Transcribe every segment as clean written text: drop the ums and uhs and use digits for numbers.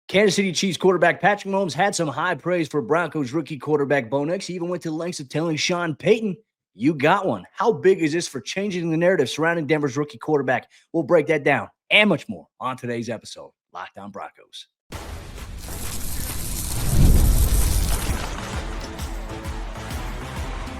Kansas City Chiefs quarterback Patrick Mahomes had some high praise for Broncos rookie quarterback Bo Nix. He even went to the lengths of telling Sean Payton, you got one. How big is this for changing the narrative surrounding Denver's rookie quarterback? We'll break that down and much more on today's episode. Locked On Broncos.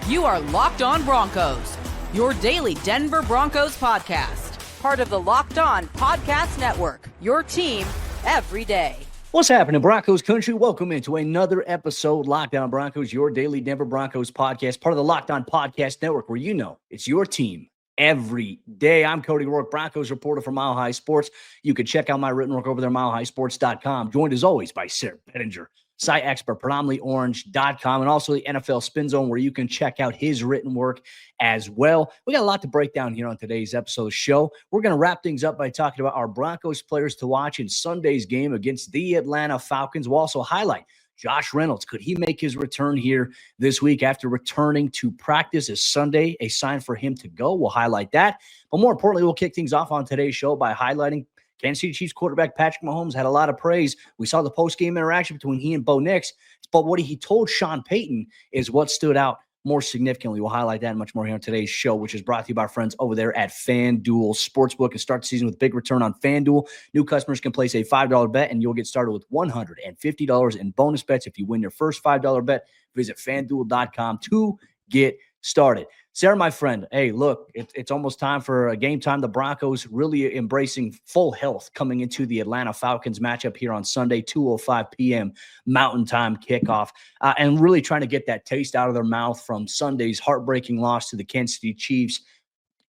You are Locked On Broncos, your daily Denver Broncos podcast. Part of the Locked On Podcast Network, your team every day. What's happening, Broncos Country? Welcome into another episode, Locked On Broncos, your daily Denver Broncos podcast, part of the Locked On Podcast Network, where you know it's your team every day. I'm Cody Roark, Broncos reporter for Mile High Sports. You can check out my written work over there, milehighsports.com. Joined as always by Sayre Bedinger, site expert, predominantly orange.com, and also the NFL Spin Zone, where you can check out his written work as well. We got a lot to break down here on today's episode of the show. We're going to wrap things up by talking about our Broncos players to watch in Sunday's game against the Atlanta Falcons. We'll also highlight Josh Reynolds. Could he make his return here this week after returning to practice? Is Sunday a sign for him to go? We'll highlight that. But more importantly, we'll kick things off on today's show by highlighting Kansas City Chiefs quarterback Patrick Mahomes. Had a lot of praise. We saw the post-game interaction between he and Bo Nix, but what he told Sean Payton is what stood out more significantly. We'll highlight that and much more here on today's show, which is brought to you by our friends over there at FanDuel Sportsbook. And start the season with a big return on FanDuel. New customers can place a $5 bet, and you'll get started with $150 in bonus bets if you win your first $5 bet. Visit FanDuel.com to get started. Sayre, my friend, hey, look, it's almost time for a game time. The Broncos really embracing full health coming into the Atlanta Falcons matchup here on Sunday, 2:05 p.m. Mountain Time kickoff, and really trying to get that taste out of their mouth from Sunday's heartbreaking loss to the Kansas City Chiefs.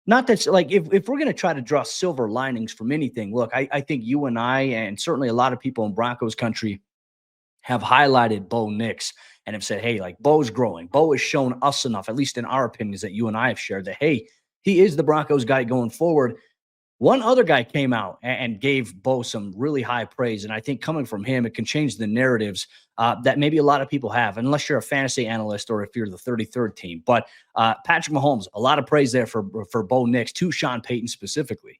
Not that, like, if we're going to try to draw silver linings from anything, look, I think you and I, and certainly a lot of people in Broncos country, have highlighted Bo Nix and have said, hey, like, Bo's growing. Bo has shown us enough, at least in our opinions that you and I have shared, that, hey, he is the Broncos guy going forward. One other guy came out and gave Bo some really high praise, and I think coming from him, it can change the narratives that maybe a lot of people have, unless you're a fantasy analyst or if you're the 33rd team. But Patrick Mahomes, a lot of praise there for Bo Nix, to Sean Payton specifically.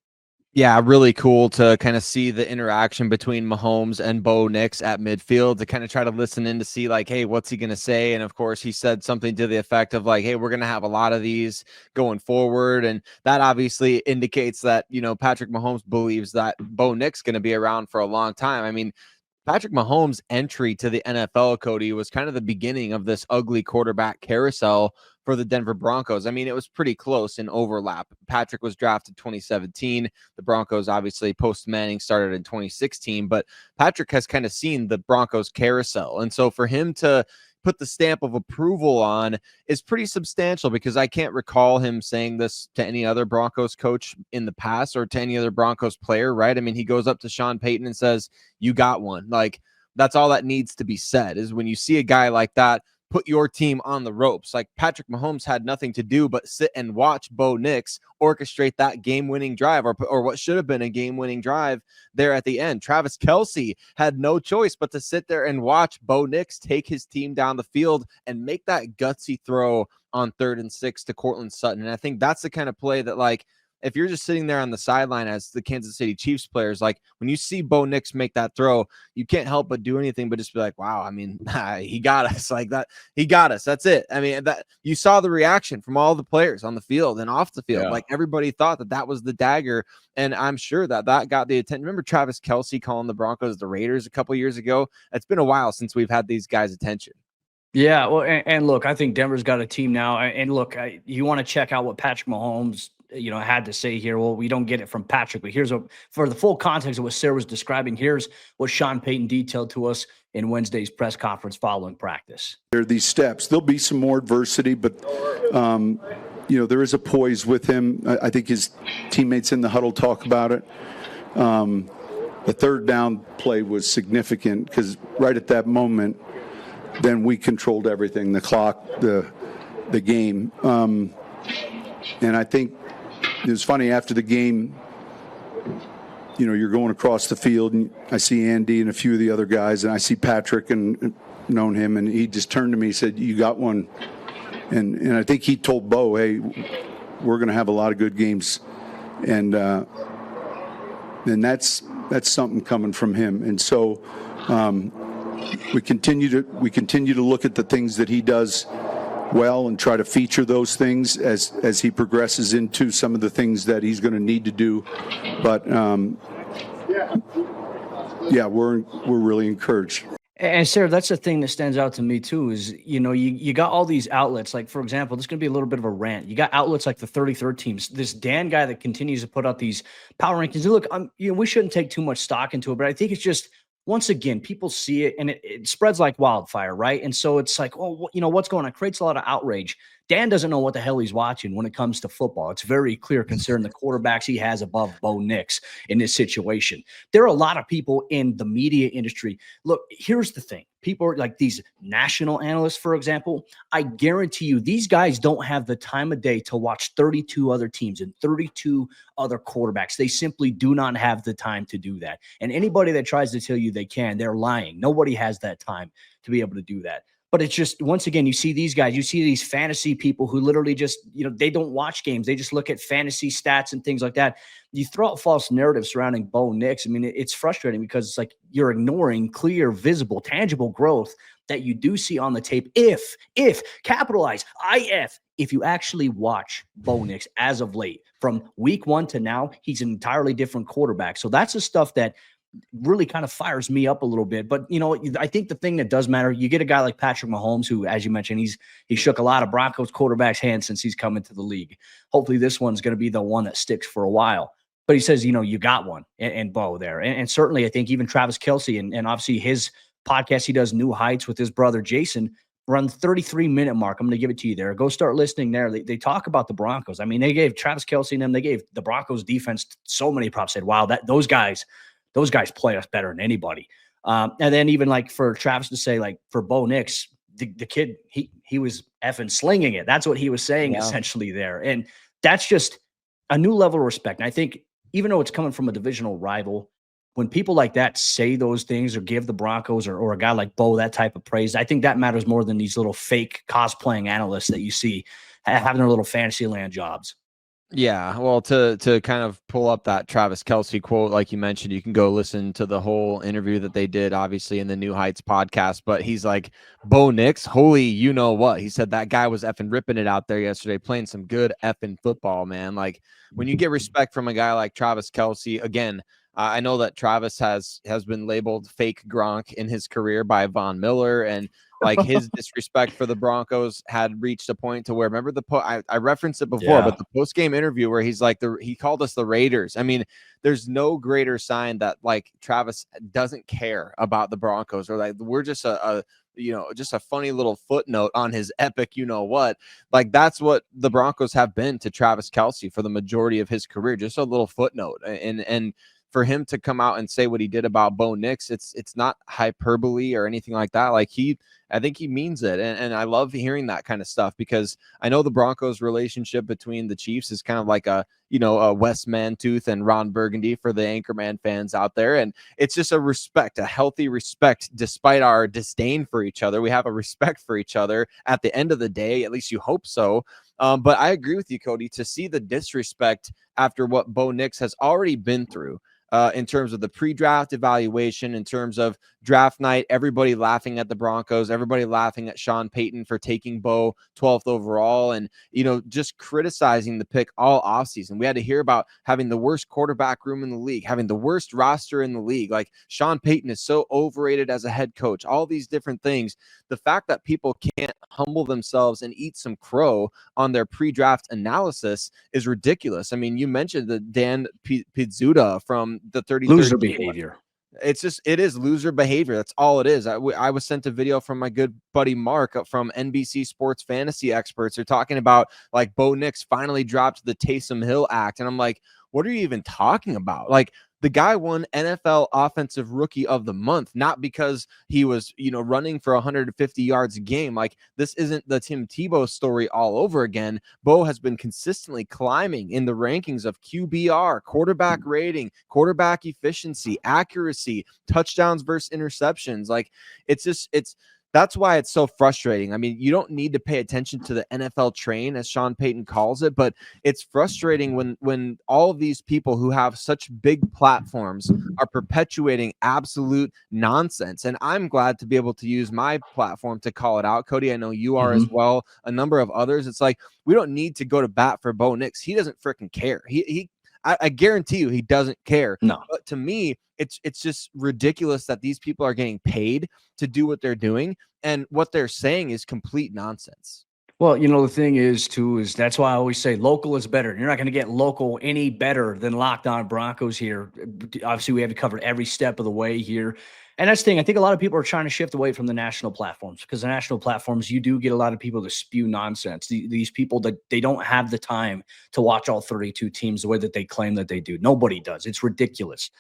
Yeah, really cool to kind of see the interaction between Mahomes and Bo Nix at midfield, to kind of try to listen in to see, like, hey, what's he going to say? And of course, he said something to the effect of, like, hey, we're going to have a lot of these going forward. And that obviously indicates that, you know, Patrick Mahomes believes that Bo Nix going to be around for a long time. I mean, Patrick Mahomes' entry to the NFL, Cody, was kind of the beginning of this ugly quarterback carousel for the Denver Broncos. I mean, it was pretty close in overlap. Patrick was drafted 2017. The Broncos, obviously, post-Manning started in 2016. But Patrick has kind of seen the Broncos carousel. And so for him to put the stamp of approval on is pretty substantial, because I can't recall him saying this to any other Broncos coach in the past or to any other Broncos player, right? I mean, he goes up to Sean Payton and says, you got one. Like, that's all that needs to be said, is when you see a guy like that put your team on the ropes. Like, Patrick Mahomes had nothing to do but sit and watch Bo Nix orchestrate that game-winning drive, or what should have been a game-winning drive there at the end. Travis Kelce had no choice but to sit there and watch Bo Nix take his team down the field and make that gutsy throw on 3rd and 6 to Courtland Sutton. And I think that's the kind of play that, like, if you're just sitting there on the sideline as the Kansas City Chiefs players, like, when you see Bo Nix make that throw, you can't help but do anything but just be like, wow, I mean, he got us like that. He got us. That's it. I mean, that you saw the reaction from all the players on the field and off the field. Yeah. Like, everybody thought that was the dagger. And I'm sure that got the attention. Remember Travis Kelce calling the Broncos the Raiders a couple years ago? It's been a while since we've had these guys' attention. Yeah, well, and look, I think Denver's got a team now. And look, you want to check out what Patrick Mahomes, had to say here. Well, we don't get it from Patrick, but for the full context of what Sayre was describing, here's what Sean Payton detailed to us in Wednesday's press conference following practice. There are these steps. There'll be some more adversity, but there is a poise with him. I think his teammates in the huddle talk about it. The third down play was significant because right at that moment, then we controlled everything, the clock, the game. And I think it was funny after the game, you're going across the field and I see Andy and a few of the other guys and I see Patrick and known him, and he just turned to me and said, you got one. And I think he told Bo, hey, we're going to have a lot of good games. And that's something coming from him. And so We continue to look at the things that he does well and try to feature those things as he progresses into some of the things that he's going to need to do. But yeah, we're really encouraged. And Sayre, that's the thing that stands out to me too, is, you got all these outlets. Like, for example, this is going to be a little bit of a rant. You got outlets like the 33rd teams, this Dan guy that continues to put out these power rankings. And look, we shouldn't take too much stock into it, but I think it's just, once again, people see it and it spreads like wildfire, right? And so it's like, oh, what's going on? It creates a lot of outrage. Dan doesn't know what the hell he's watching when it comes to football. It's very clear considering the quarterbacks he has above Bo Nix in this situation. There are a lot of people in the media industry. Look, here's the thing. People are like these national analysts, for example. I guarantee you these guys don't have the time of day to watch 32 other teams and 32 other quarterbacks. They simply do not have the time to do that. And anybody that tries to tell you they can, they're lying. Nobody has that time to be able to do that. But it's just, once again, you see these guys, you see these fantasy people who literally just, they don't watch games. They just look at fantasy stats and things like that. You throw out false narratives surrounding Bo Nix. I mean, it's frustrating because it's like you're ignoring clear, visible, tangible growth that you do see on the tape. If capitalize, if you actually watch Bo Nix as of late, from week 1 to now, he's an entirely different quarterback. So that's the stuff that really kind of fires me up a little bit. But, I think the thing that does matter, you get a guy like Patrick Mahomes, who, as you mentioned, he shook a lot of Broncos quarterbacks' hands since he's come into the league. Hopefully this one's going to be the one that sticks for a while. But he says, you got one and Bo there. And certainly I think even Travis Kelce and obviously his podcast, he does New Heights with his brother Jason, run 33-minute mark. I'm going to give it to you there. Go start listening there. They talk about the Broncos. I mean, they gave Travis Kelce and them, they gave the Broncos defense so many props. Said, wow, those guys play us better than anybody. And then even like for Travis to say, like, for Bo Nix, the kid, he was effing slinging it. That's what he was saying essentially there. And that's just a new level of respect. And I think even though it's coming from a divisional rival, when people like that say those things or give the Broncos or a guy like Bo that type of praise, I think that matters more than these little fake cosplaying analysts that you see having their little fantasy land jobs. Yeah, well, to kind of pull up that Travis Kelce quote, like you mentioned, you can go listen to the whole interview that they did, obviously, in the New Heights podcast. But he's like, Bo Nix, holy, you know what? He said that guy was effing ripping it out there yesterday, playing some good effing football, man. Like, when you get respect from a guy like Travis Kelce, again, I know that Travis has been labeled fake Gronk in his career by Von Miller, and like his disrespect for the Broncos had reached a point to where, remember I referenced it before, but the post-game interview where he's like, he called us the Raiders. I mean, there's no greater sign that like Travis doesn't care about the Broncos, or like we're just just a funny little footnote on his epic, what, like that's what the Broncos have been to Travis Kelce for the majority of his career, just a little footnote. And for him to come out and say what he did about Bo Nix, it's not hyperbole or anything like that. Like I think he means it. And I love hearing that kind of stuff, because I know the Broncos relationship between the Chiefs is kind of like a Wes Mantooth and Ron Burgundy for the Anchorman fans out there. And it's just a healthy respect, despite our disdain for each other. We have a respect for each other at the end of the day, at least you hope so. But I agree with you, Cody, to see the disrespect after what Bo Nix has already been through. In terms of the pre-draft evaluation, in terms of draft night, everybody laughing at the Broncos, everybody laughing at Sean Payton for taking Bo 12th overall, and, just criticizing the pick all offseason. We had to hear about having the worst quarterback room in the league, having the worst roster in the league. Like, Sean Payton is so overrated as a head coach, all these different things. The fact that people can't humble themselves and eat some crow on their pre-draft analysis is ridiculous. I mean, you mentioned the Dan Pizzuta from the 33rd loser behavior. It is loser behavior. That's all it is. I was sent a video from my good buddy Mark from NBC Sports Fantasy Experts. They're talking about like Bo Nix finally dropped the Taysom Hill act, and I'm like, what are you even talking about? Like, the guy won NFL Offensive Rookie of the Month, not because he was, running for 150 yards a game. Like, this isn't the Tim Tebow story all over again. Bo has been consistently climbing in the rankings of QBR, quarterback rating, quarterback efficiency, accuracy, touchdowns versus interceptions. Like, it's that's why it's so frustrating. I mean, you don't need to pay attention to the NFL train, as Sean Payton calls it, but it's frustrating when all of these people who have such big platforms are perpetuating absolute nonsense. And I'm glad to be able to use my platform to call it out. Cody, I know you are as well, a number of others. It's like, we don't need to go to bat for Bo Nix. He doesn't freaking care. I guarantee you he doesn't care. No. But to me, it's just ridiculous that these people are getting paid to do what they're doing, and what they're saying is complete nonsense. Well, the thing is, too, is that's why I always say local is better. You're not going to get local any better than Locked On Broncos here. Obviously, we have covered every step of the way here. And that's the thing. I think a lot of people are trying to shift away from the national platforms, because the national platforms, you do get a lot of people to spew nonsense. These people that they don't have the time to watch all 32 teams the way that they claim that they do. Nobody does. It's ridiculous.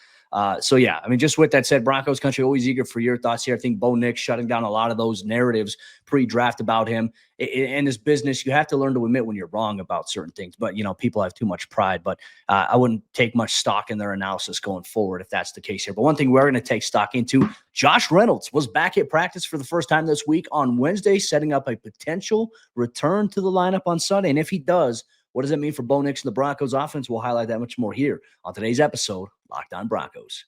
So, yeah, I mean, just with that said, Broncos Country, always eager for your thoughts here. I think Bo Nix shutting down a lot of those narratives pre-draft about him. In this business, you have to learn to admit when you're wrong about certain things. But, people have too much pride. But I wouldn't take much stock in their analysis going forward if that's the case here. But one thing we're going to take stock into, Josh Reynolds was back at practice for the first time this week on Wednesday, setting up a potential return to the lineup on Sunday. And if he does, what does that mean for Bo Nix and the Broncos offense? We'll highlight that much more here on today's episode, Locked On Broncos.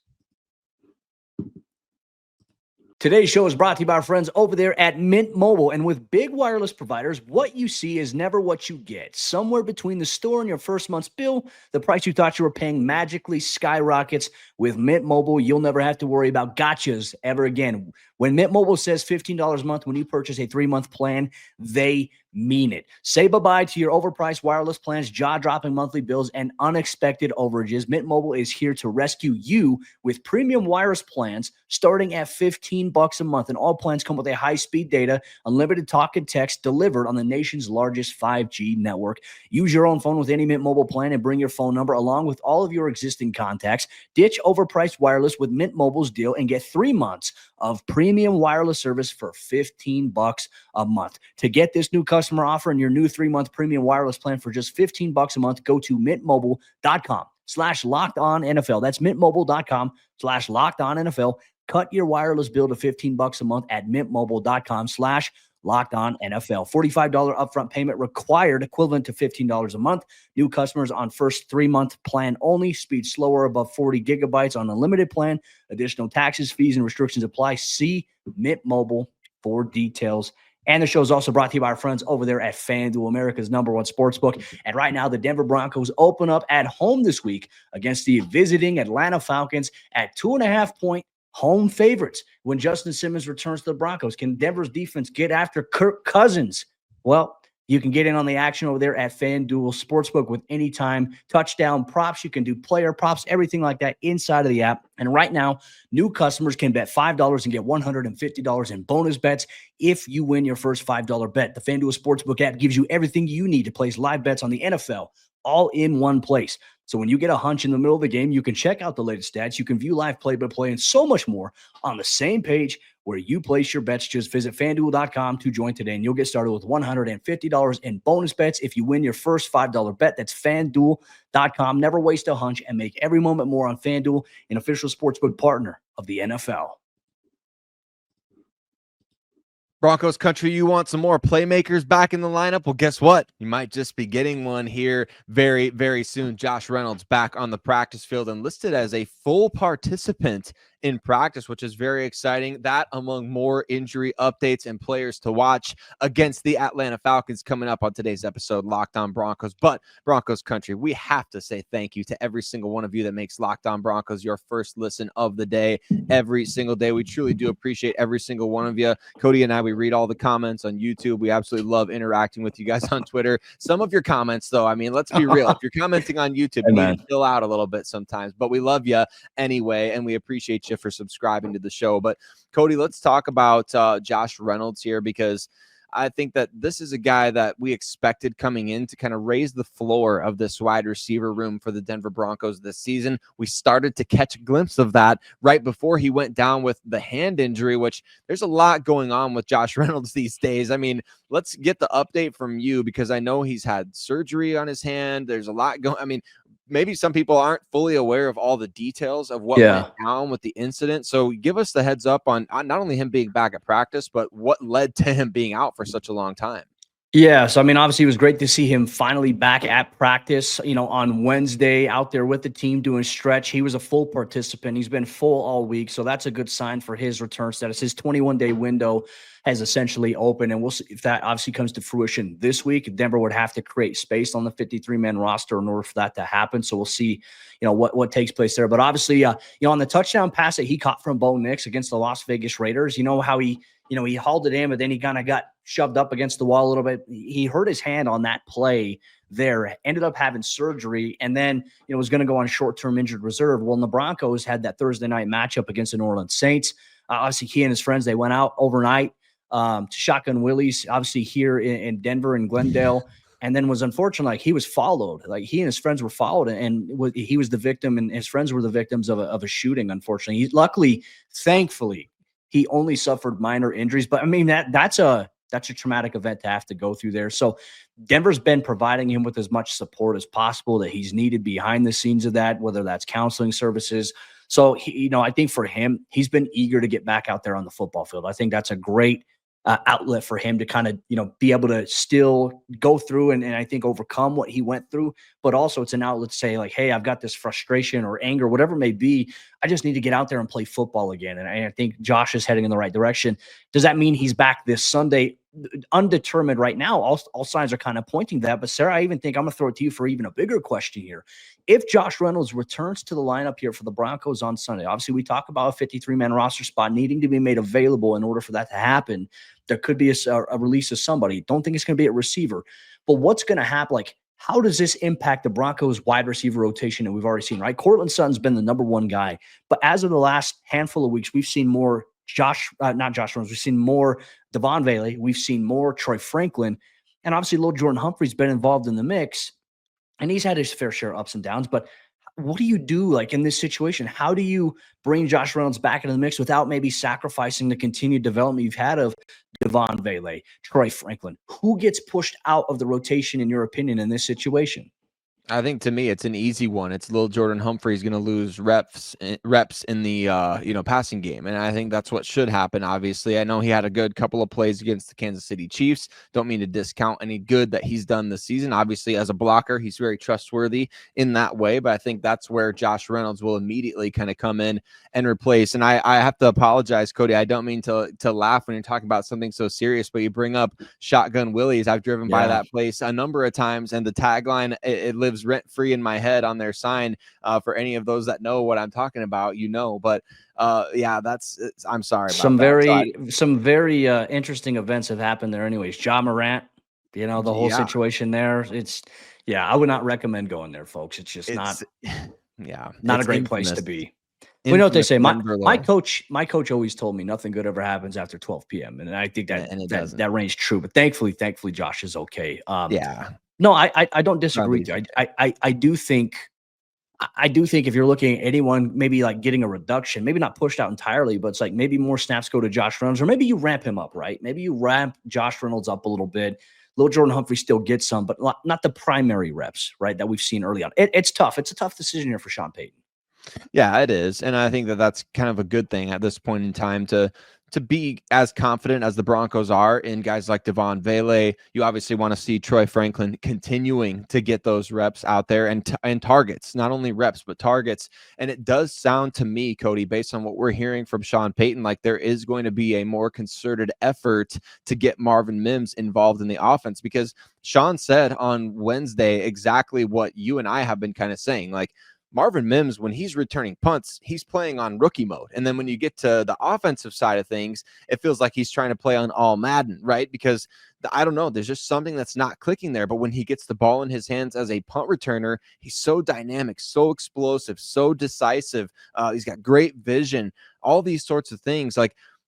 Today's show is brought to you by our friends over there at Mint Mobile. And with big wireless providers, what you see is never what you get. Somewhere between the store and your first month's bill, the price you thought you were paying magically skyrockets. With Mint Mobile, you'll never have to worry about gotchas ever again. When Mint Mobile says $15 a month when you purchase a 3-month plan, they mean it. Say bye-bye to your overpriced wireless plans, jaw-dropping monthly bills, and unexpected overages. Mint Mobile is here to rescue you with premium wireless plans starting at $15 a month. And all plans come with a high-speed data, unlimited talk and text delivered on the nation's largest 5G network. Use your own phone with any Mint Mobile plan and bring your phone number along with all of your existing contacts. Ditch overpriced wireless with Mint Mobile's deal and get 3 months of premium wireless service for $15 a month. To get this new customer offer and your new 3-month premium wireless plan for just $15 a month, go to mintmobile.com/lockedonnfl. That's mintmobile.com/lockedonnfl. Cut your wireless bill to $15 a month at mintmobile.com/lockedonnfl. $45 upfront payment required, equivalent to $15 a month. New customers on first 3-month plan only. Speed slower above 40 gigabytes on unlimited plan. Additional taxes, fees, and restrictions apply. See Mint Mobile for details. And the show is also brought to you by our friends over there at FanDuel, America's #1 sportsbook. And right now, the Denver Broncos open up at home this week against the visiting Atlanta Falcons at 2.5-point home favorites. When Justin Simmons returns to the Broncos, can Denver's defense get after Kirk Cousins? Well, you can get in on the action over there at FanDuel Sportsbook with anytime touchdown props. You can do player props, everything like that inside of the app. And right now, new customers can bet $5 and get $150 in bonus bets if you win your first $5 bet. The FanDuel Sportsbook app gives you everything you need to place live bets on the NFL all in one place. So when you get a hunch in the middle of the game, you can check out the latest stats. You can view live play-by-play and so much more on the same page where you place your bets. Just visit FanDuel.com to join today, and you'll get started with $150 in bonus bets if you win your first $5 bet. That's FanDuel.com. Never waste a hunch and make every moment more on FanDuel, an official sportsbook partner of the NFL. Broncos Country, you want some more playmakers back in the lineup? Well, guess what? You might just be getting one here very, very soon. Josh Reynolds back on the practice field and listed as a full participant in practice, which is very exciting. That among more injury updates and players to watch against the Atlanta Falcons coming up on today's episode, Locked On Broncos. But Broncos Country, we have to say thank you to every single one of you that makes Locked On Broncos your first listen of the day every single day. We truly do appreciate every single one of you. Cody and I, we read all the comments on YouTube. We absolutely love interacting with you guys on Twitter. Some of your comments, though, I mean, let's be real. If you're commenting on YouTube, you need to fill out a little bit sometimes, but we love you anyway, and we appreciate you for subscribing to the show. But Cody, let's talk about Josh Reynolds here, because I think that this is a guy that we expected coming in to kind of raise the floor of this wide receiver room for the Denver Broncos this season. We started to catch a glimpse of that right before he went down with the hand injury, which there's a lot going on with Josh Reynolds these days. I mean, let's get the update from you, because I know he's had surgery on his hand. There's a lot going. I mean, maybe some people aren't fully aware of all the details of what went down with the incident. So give us the heads up on not only him being back at practice, but what led to him being out for such a long time. Yeah, so I mean, obviously, it was great to see him finally back at practice, on Wednesday out there with the team doing stretch. He was a full participant. He's been full all week, so that's a good sign for his return status. His 21-day window has essentially opened, and we'll see if that obviously comes to fruition this week. Denver would have to create space on the 53-man roster in order for that to happen, so we'll see, what takes place there. But obviously, on the touchdown pass that he caught from Bo Nix against the Las Vegas Raiders, how he hauled it in, but then he kind of got shoved up against the wall a little bit. He hurt his hand on that play there, ended up having surgery, and then, was going to go on short-term injured reserve. Well, the Broncos had that Thursday night matchup against the New Orleans Saints. Obviously, he and his friends, they went out overnight to Shotgun Willie's, obviously here in Denver and Glendale, and then was unfortunate. Like, he was followed. Like, he and his friends were followed, and he was the victim, and his friends were the victims of a shooting, unfortunately. Thankfully, he only suffered minor injuries, but I mean, that's a traumatic event to have to go through there. So Denver's been providing him with as much support as possible that he's needed behind the scenes of that, whether that's counseling services. So, I think for him, he's been eager to get back out there on the football field. I think that's a great outlet for him to kind of, be able to still go through and I think overcome what he went through. But also it's an outlet to say, like, hey, I've got this frustration or anger, whatever it may be. I just need to get out there and play football again. And I think Josh is heading in the right direction. Does that mean he's back this Sunday? Undetermined right now. All signs are kind of pointing to that. But Sarah, I even think I'm going to throw it to you for even a bigger question here. If Josh Reynolds returns to the lineup here for the Broncos on Sunday, obviously we talk about a 53-man roster spot needing to be made available in order for that to happen. There could be a release of somebody. Don't think it's going to be a receiver. But what's going to happen? Like, how does this impact the Broncos wide receiver rotation that we've already seen, right? Cortland Sutton's been the number one guy. But as of the last handful of weeks, we've seen more not Josh Reynolds. We've seen more Devon Bailey. We've seen more Troy Franklin. And obviously, Lil Jordan Humphrey's been involved in the mix. And he's had his fair share of ups and downs. But what do you do, like, in this situation? How do you bring Josh Reynolds back into the mix without maybe sacrificing the continued development you've had of Devon Bailey, Troy Franklin? Who gets pushed out of the rotation, in your opinion, in this situation? I think to me, it's an easy one. It's Lil Jordan Humphrey's going to lose reps in the passing game, and I think that's what should happen. Obviously, I know he had a good couple of plays against the Kansas City Chiefs. Don't mean to discount any good that he's done this season. Obviously, as a blocker, he's very trustworthy in that way. But I think that's where Josh Reynolds will immediately kind of come in and replace. And I have to apologize, Cody. I don't mean to laugh when you're talking about something so serious, but you bring up Shotgun Willie's. I've driven by that place a number of times, and the tagline it lives rent-free in my head on their sign. For any of those that know what I'm talking about, but I'm sorry about some very interesting events have happened there anyways. Ja Morant, the whole situation there, I would not recommend going there, folks. It's just not a great place to be. We know what they say. My coach always told me nothing good ever happens after 12 p.m. And I think that rings true. But thankfully, Josh is okay. No, I don't disagree with you. I do think if you're looking at anyone maybe like getting a reduction, maybe not pushed out entirely, but it's like maybe more snaps go to Josh Reynolds, or maybe you ramp him up, right? Maybe you ramp Josh Reynolds up a little bit. Lil Jordan Humphrey still gets some, but not the primary reps, right, that we've seen early on. It's tough. It's a tough decision here for Sean Payton. Yeah, it is. And I think that's kind of a good thing at this point in time to be as confident as the Broncos are in guys like Devon Bailey. You obviously want to see Troy Franklin continuing to get those reps out there and targets, not only reps, but targets. And it does sound to me, Cody, based on what we're hearing from Sean Payton, like there is going to be a more concerted effort to get Marvin Mims involved in the offense, because Sean said on Wednesday exactly what you and I have been kind of saying, like, Marvin Mims, when he's returning punts, he's playing on rookie mode. And then when you get to the offensive side of things, it feels like he's trying to play on all Madden, right? Because I don't know, there's just something that's not clicking there. But when he gets the ball in his hands as a punt returner, he's so dynamic, so explosive, so decisive. He's got great vision, all these sorts of things.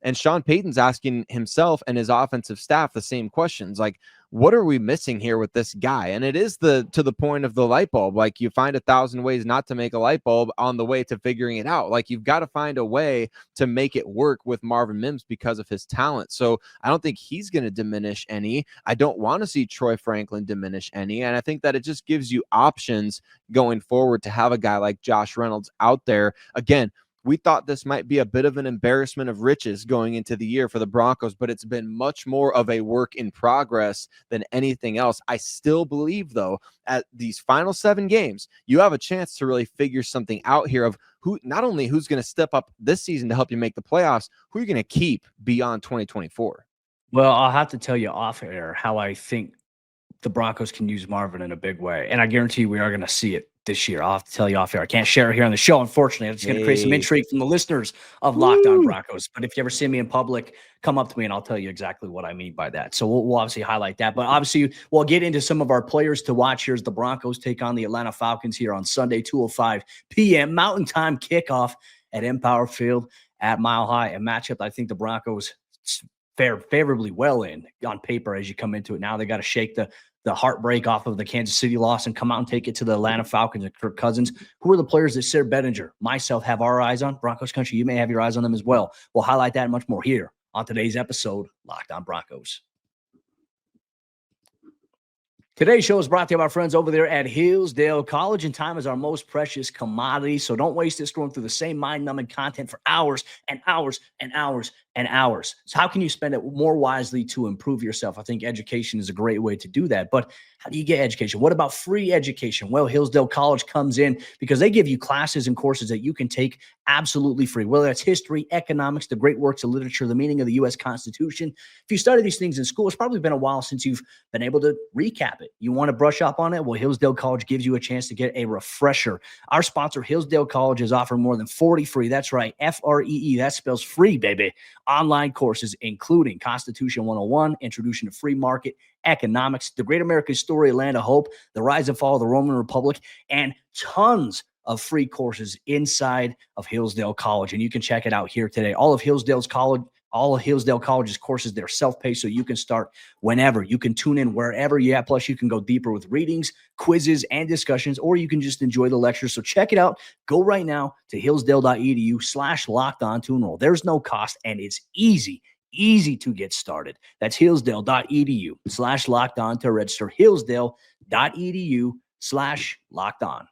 And Sean Payton's asking himself and his offensive staff the same questions. Like, what are we missing here with this guy? And it is to the point of the light bulb. Like, you find 1,000 ways not to make a light bulb on the way to figuring it out. Like, you've got to find a way to make it work with Marvin Mims because of his talent. So I don't think he's going to diminish any. I don't want to see Troy Franklin diminish any. And I think that it just gives you options going forward to have a guy like Josh Reynolds out there. Again, we thought this might be a bit of an embarrassment of riches going into the year for the Broncos, but it's been much more of a work in progress than anything else. I still believe, though, at these final 7 games, you have a chance to really figure something out here of who, not only who's going to step up this season to help you make the playoffs, who you're going to keep beyond 2024. Well, I'll have to tell you off air how I think the Broncos can use Marvin in a big way. And I guarantee you we are going to see it this year. I'll have to tell you off air. I can't share it here on the show, unfortunately. It's going to create some intrigue from the listeners of Locked On Broncos. But if you ever see me in public, come up to me and I'll tell you exactly what I mean by that. So we'll obviously highlight that. But obviously, we'll get into some of our players to watch here as the Broncos take on the Atlanta Falcons here on Sunday, 2:05 p.m. Mountain Time kickoff at Empower Field at Mile High. A matchup I think the Broncos fare favorably well in on paper as you come into it. Now they got to shake the heartbreak off of the Kansas City loss and come out and take it to the Atlanta Falcons and Kirk Cousins. Who are the players that Sayre Bedinger, myself, have our eyes on? Broncos Country, you may have your eyes on them as well. We'll highlight that and much more here on today's episode, Locked On Broncos. Today's show is brought to you by our friends over there at Hillsdale College, and time is our most precious commodity, so don't waste it scrolling through the same mind-numbing content for hours and hours and hours and hours. So how can you spend it more wisely to improve yourself? I think education is a great way to do that, but how do you get education? What about free education? Well, Hillsdale College comes in because they give you classes and courses that you can take absolutely free, whether that's history, economics, the great works of literature, the meaning of the U.S. Constitution. If you study these things in school, it's probably been a while since you've been able to recap it. You want to brush up on it? Well, Hillsdale College gives you a chance to get a refresher. Our sponsor, Hillsdale College, is offering more than 40 free. That's right, Free. That spells free, baby. Online courses, including Constitution 101, Introduction to Free Market Economics, The Great American Story, Land of Hope, The Rise and Fall of the Roman Republic, and tons of free courses inside of Hillsdale College. And you can check it out here today. All of Hillsdale College's courses, they're self-paced, so you can start whenever. You can tune in wherever you at. Plus, you can go deeper with readings, quizzes, and discussions, or you can just enjoy the lectures. So check it out. Go right now to hillsdale.edu/lockedon to enroll. There's no cost, and it's easy to get started. That's hillsdale.edu/lockedon to register. hillsdale.edu/lockedon.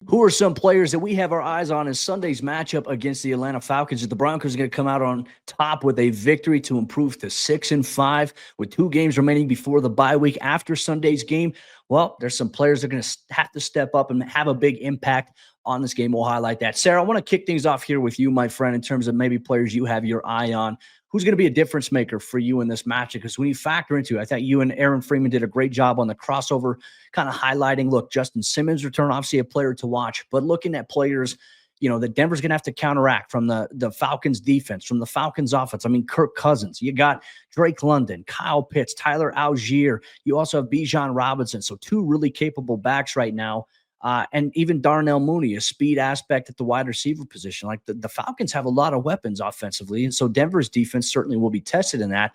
Who are some players that we have our eyes on in Sunday's matchup against the Atlanta Falcons? The Broncos are going to come out on top with a victory to improve to 6-5 with 2 games remaining before the bye week after Sunday's game. Well, there's some players that are going to have to step up and have a big impact on this game. We'll highlight that. Sayre, I want to kick things off here with you, my friend, in terms of maybe players you have your eye on. Who's going to be a difference maker for you in this matchup? Because when you factor into it, I thought you and Aaron Freeman did a great job on the crossover, kind of highlighting, look, Justin Simmons' return, obviously a player to watch, but looking at players, that Denver's going to have to counteract from the Falcons defense, from the Falcons offense. I mean, Kirk Cousins, you got Drake London, Kyle Pitts, Tyler Algier. You also have Bijan Robinson. So 2 really capable backs right now. And even Darnell Mooney, a speed aspect at the wide receiver position. Like the Falcons have a lot of weapons offensively. And so Denver's defense certainly will be tested in that.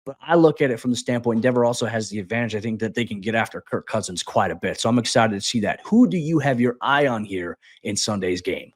But I look at it from the standpoint, Denver also has the advantage, I think, that they can get after Kirk Cousins quite a bit. So I'm excited to see that. Who do you have your eye on here in Sunday's game?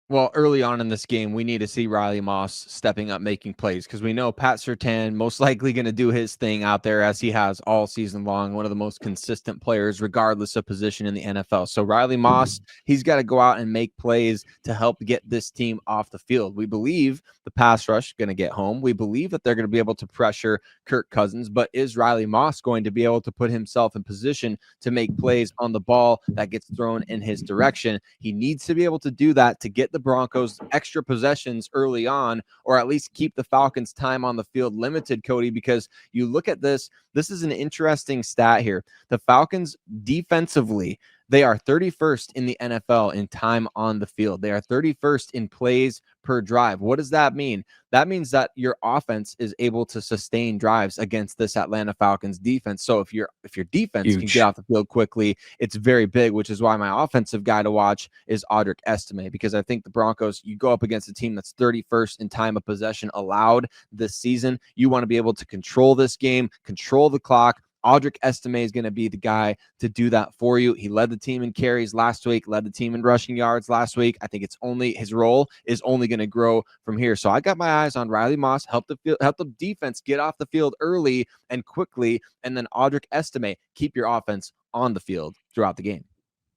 Well, early on in this game, we need to see Riley Moss stepping up, making plays, because we know Pat Surtain most likely going to do his thing out there as he has all season long, one of the most consistent players, regardless of position in the NFL. So Riley Moss, he's got to go out and make plays to help get this team off the field. We believe the pass rush is going to get home. We believe that they're going to be able to pressure Kirk Cousins, but is Riley Moss going to be able to put himself in position to make plays on the ball that gets thrown in his direction? He needs to be able to do that to get the Broncos extra possessions early on, or at least keep the Falcons' time on the field limited, Cody, because you look at this is an interesting stat here. The Falcons defensively, They are 31st in the NFL in time on the field. They are 31st in plays per drive. What does that mean? That means that your offense is able to sustain drives against this Atlanta Falcons defense. So if your defense can get off the field quickly, it's very big, which is why my offensive guy to watch is Audric Estime, because I think the Broncos, you go up against a team that's 31st in time of possession allowed this season. You want to be able to control this game, control the clock. Audric Estime is going to be the guy to do that for you. He led the team in carries last week, led the team in rushing yards last week. I think it's only his role is only going to grow from here. So I got my eyes on Riley Moss, help the defense get off the field early and quickly, and then Audric Estime, keep your offense on the field throughout the game.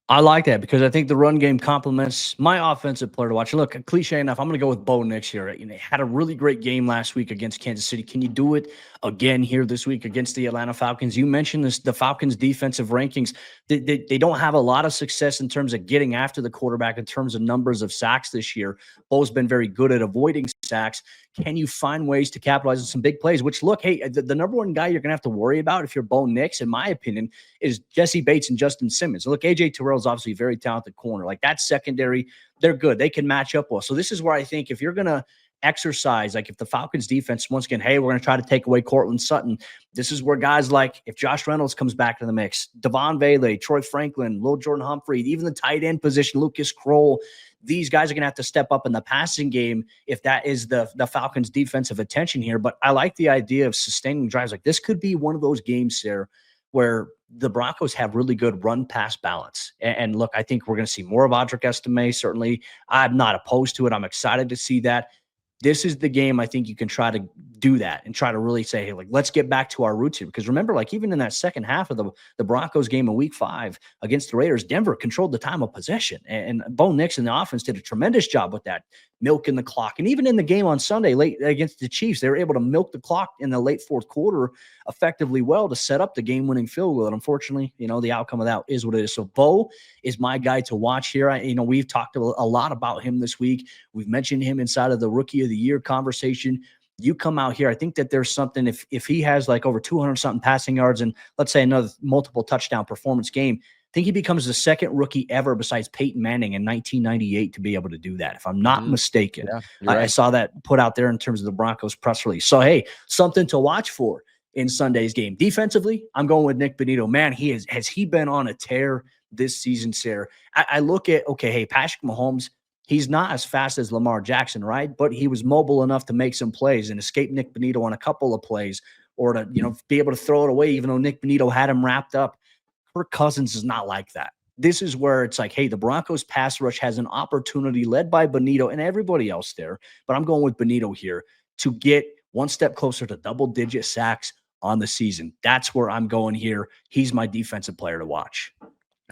I like that because I think the run game complements my offensive player to watch. Look, cliche enough, I'm going to go with Bo Nix here. You know, had a really great game last week against Kansas City. Can you do it again here this week against the Atlanta Falcons? You mentioned this, the Falcons' defensive rankings. They don't have a lot of success in terms of getting after the quarterback in terms of numbers of sacks this year. Bo's been very good at avoiding sacks. Can you find ways to capitalize on some big plays? Which, look, hey, the number one guy you're going to have to worry about if you're Bo Nix, in my opinion, is Jesse Bates and Justin Simmons. Look, A.J. Terrell is obviously a very talented corner. Like, that secondary, they're good. They can match up well. So this is where I think if you're going to exercise, like if the Falcons defense, once again, hey, we're going to try to take away Cortland Sutton, this is where guys like, if Josh Reynolds comes back to the mix, Devon Vele, Troy Franklin, Lil Jordan Humphrey, even the tight end position, Lucas Kroll, these guys are going to have to step up in the passing game if that is the Falcons' defensive attention here. But I like the idea of sustaining drives. Like, this could be one of those games, Sayre, where the Broncos have really good run-pass balance. And look, I think we're going to see more of Audric Estime. Certainly, I'm not opposed to it. I'm excited to see that. This is the game I think you can try to do that and try to really say, hey, like, let's get back to our roots here. Because remember, like, even in that second half of the Broncos game in week 5 against the Raiders, Denver controlled the time of possession. And Bo Nix and the offense did a tremendous job with that, milking the clock. And even in the game on Sunday late against the Chiefs, they were able to milk the clock in the late fourth quarter effectively well to set up the game-winning field goal. And unfortunately, you know, the outcome of that is what it is. So Bo is my guy to watch here. We've talked a lot about him this week. We've mentioned him inside of the Rookie of the Year conversation. You come out here, I think that there's something, if he has like over 200 something passing yards and let's say another multiple touchdown performance game, I think he becomes the second rookie ever besides Peyton Manning in 1998 to be able to do that, if I'm not mistaken. Yeah, right. I saw that put out there in terms of the Broncos press release. So, hey, something to watch for in Sunday's game. Defensively, I'm going with Nik Bonitto. Man, has he been on a tear this season, Sayre? I look at, okay, hey, Patrick Mahomes, he's not as fast as Lamar Jackson, right? But he was mobile enough to make some plays and escape Nik Bonitto on a couple of plays, or to, be able to throw it away, even though Nik Bonitto had him wrapped up. Kirk Cousins is not like that. This is where it's like, hey, the Broncos pass rush has an opportunity led by Bonitto and everybody else there. But I'm going with Bonitto here to get one step closer to double-digit sacks on the season. That's where I'm going here. He's my defensive player to watch.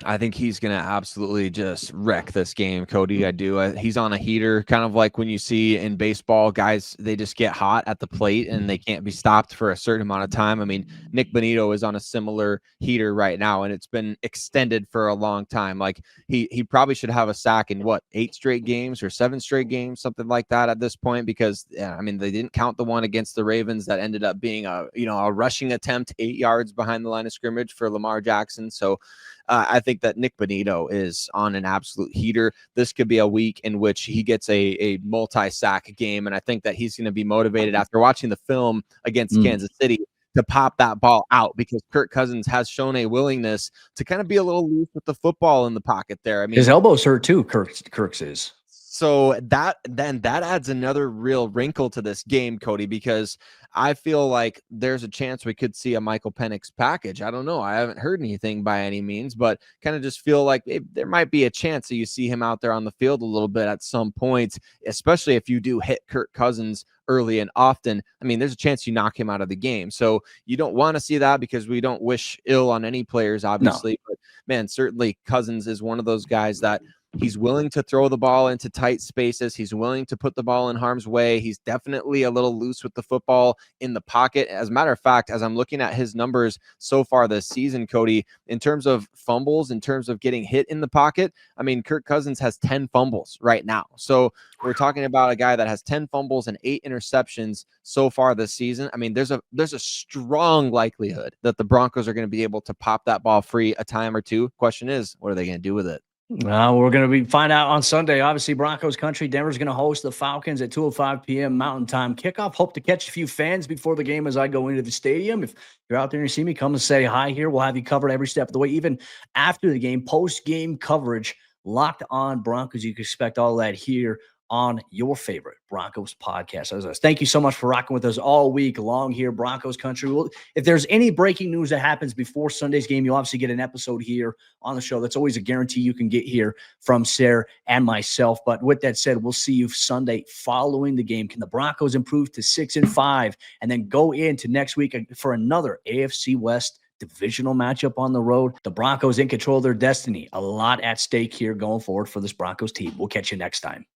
I think he's going to absolutely just wreck this game, Cody. I do. He's on a heater, kind of like when you see in baseball, guys, they just get hot at the plate and they can't be stopped for a certain amount of time. I mean, Nik Bonitto is on a similar heater right now, and it's been extended for a long time. Like, he probably should have a sack in, 8 straight games or 7 straight games, something like that at this point, because, I mean, they didn't count the one against the Ravens that ended up being a rushing attempt 8 yards behind the line of scrimmage for Lamar Jackson. So, I think that Nik Bonitto is on an absolute heater. This could be a week in which he gets a multi-sack game, and I think that he's going to be motivated after watching the film against Kansas City to pop that ball out, because Kirk Cousins has shown a willingness to kind of be a little loose with the football in the pocket there. I mean, his elbows hurt too, Kirk's is. So that adds another real wrinkle to this game, Cody, because I feel like there's a chance we could see a Michael Penix package. I don't know. I haven't heard anything by any means, but kind of just feel like there might be a chance that you see him out there on the field a little bit at some point, especially if you do hit Kirk Cousins early and often. I mean, there's a chance you knock him out of the game. So you don't want to see that, because we don't wish ill on any players, obviously. No. But man, certainly Cousins is one of those guys that He's willing to throw the ball into tight spaces. He's willing to put the ball in harm's way. He's definitely a little loose with the football in the pocket. As a matter of fact, as I'm looking at his numbers so far this season, Cody, in terms of fumbles, in terms of getting hit in the pocket, I mean, Kirk Cousins has 10 fumbles right now. So we're talking about a guy that has 10 fumbles and 8 interceptions so far this season. I mean, there's a strong likelihood that the Broncos are going to be able to pop that ball free a time or two. Question is, what are they going to do with it? We're going to find out on Sunday. Obviously, Broncos Country. Denver's going to host the Falcons at 2:05 p.m. Mountain Time kickoff. Hope to catch a few fans before the game as I go into the stadium. If you're out there and you see me, come and say hi here. We'll have you covered every step of the way, even after the game, post-game coverage. Locked On Broncos. You can expect all that here on your favorite Broncos podcast. As always, thank you so much for rocking with us all week long here, Broncos Country. If there's any breaking news that happens before Sunday's game, you'll obviously get an episode here on the show. That's always a guarantee you can get here from Sayre and myself. But with that said, we'll see you Sunday following the game. Can the Broncos improve to 6-5 and then go into next week for another AFC West divisional matchup on the road? The Broncos in control of their destiny. A lot at stake here going forward for this Broncos team. We'll catch you next time.